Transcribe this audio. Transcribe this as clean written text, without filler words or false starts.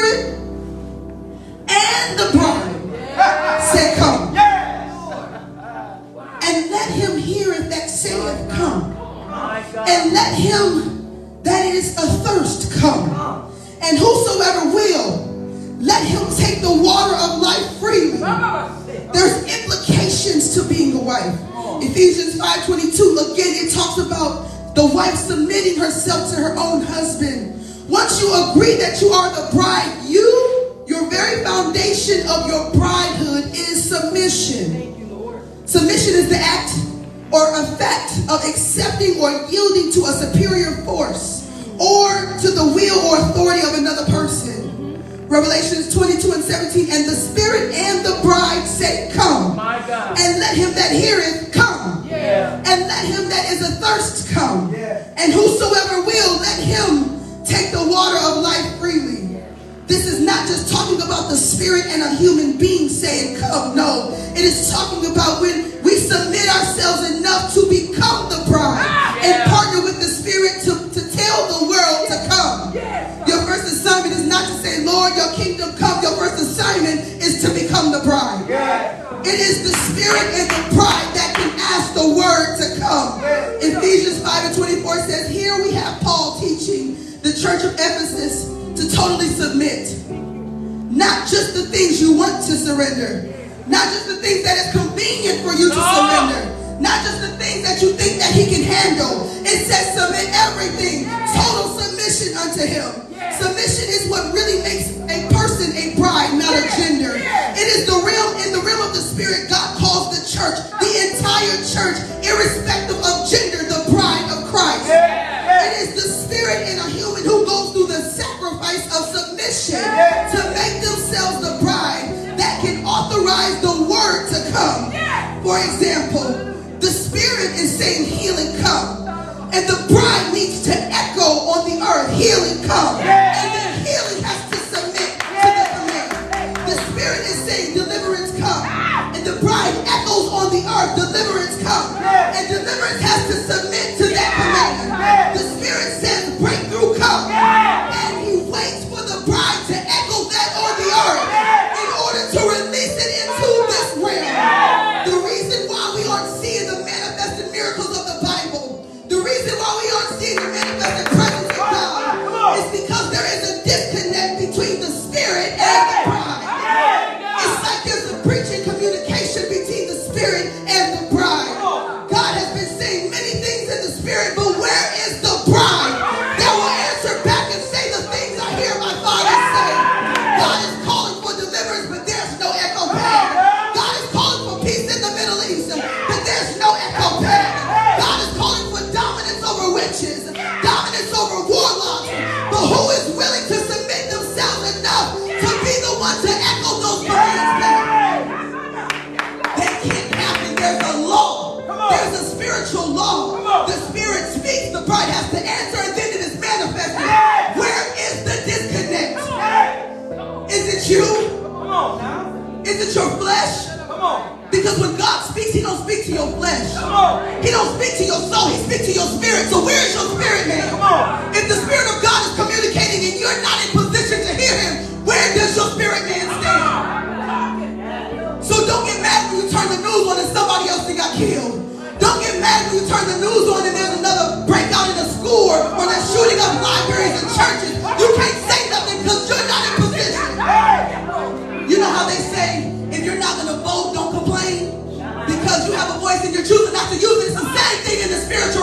Spirit and the bride say, come. And let him heareth that saith, come. And let him that is athirst come. And whosoever will, let him take the water of life freely. There's implications to being a wife. Ephesians 5:22, again, it talks about the wife submitting herself to her own husband. Once you agree that you are the bride, your very foundation of your bridehood is submission. Thank you, Lord. Submission is the act or effect of accepting or yielding to a superior force or to the will or authority of another person. Revelations 22:17, and the Spirit and the bride say, come. My God. And let him that heareth come. Yeah. And let him that is athirst come. Yeah. And whosoever will, let him take the water of life freely. Yeah. This is not just talking about the Spirit and a human being saying, come. No, it is talking about when we submit ourselves enough to become the bride and partner with the Spirit to tell the world to come. Your first assignment is not to say, Lord, your kingdom come. Your first assignment is to become the bride. It is the Spirit and the bride that can ask the word to come. Ephesians 5:24 says, here we have Paul teaching the church of Ephesus to totally submit. Not just the things you want to surrender. Not just the things that is convenient for you to surrender. Not just the things that you think that he can handle. It says submit everything. Total submission unto him. Submission is what really makes a person a bride, not a gender. It is the realm, in the realm of the Spirit, God calls the church, the entire church, irrespective of gender, the bride of Christ. It is the Spirit in a human who goes through the sacrifice of submission to make themselves the bride that can authorize the word to come. For example, the Spirit is saying healing come. And the bride needs to echo on the earth, healing come. And then healing has to submit to the command. The Spirit is saying deliverance come. And the bride echoes on the earth, deliverance come. And deliverance has to submit to that command. The Spirit says breakthrough come. And he waits for the bride to echo that on the earth in order to release it into this realm. The reason why we aren't seeing the manifested miracles of the Bible, the reason why we aren't seeing the manifested presence of God is because there is a disconnect between the Spirit and the bride. It's like there's a breach in communication between the Spirit and the bride. God has been saying many things in the Spirit, but where is the bride that will answer back and say the things I hear my Father say? God is calling for deliverance, but there's no echo back. God is calling for peace in the Middle East, but there's no echo back. God is calling for dominance over witches, dominance over warlocks, but who is willing to submit themselves enough to be the one to echo those commands back? That can't happen. There's a law. There's a spiritual law. The Spirit speaks, the bride has to answer, and then it is manifested. Where is the disconnect? Is it you? Is it your flesh? Because when God speaks, he don't speak to your flesh. He don't speak to your soul. He speaks to your spirit. So where is your spirit, man? If the Spirit of God is communicating and you're not in position to hear him, where does your spirit man stand? So don't get mad when you turn the news on and somebody else got killed. Don't get mad when you turn the news on and there's another breakout in a school or they're shooting up libraries and churches. You can't say nothing because you're not in position. You know how they say, if you're not going to vote, don't complain because you have a voice and you're choosing not to use it. It's the same thing in the spiritual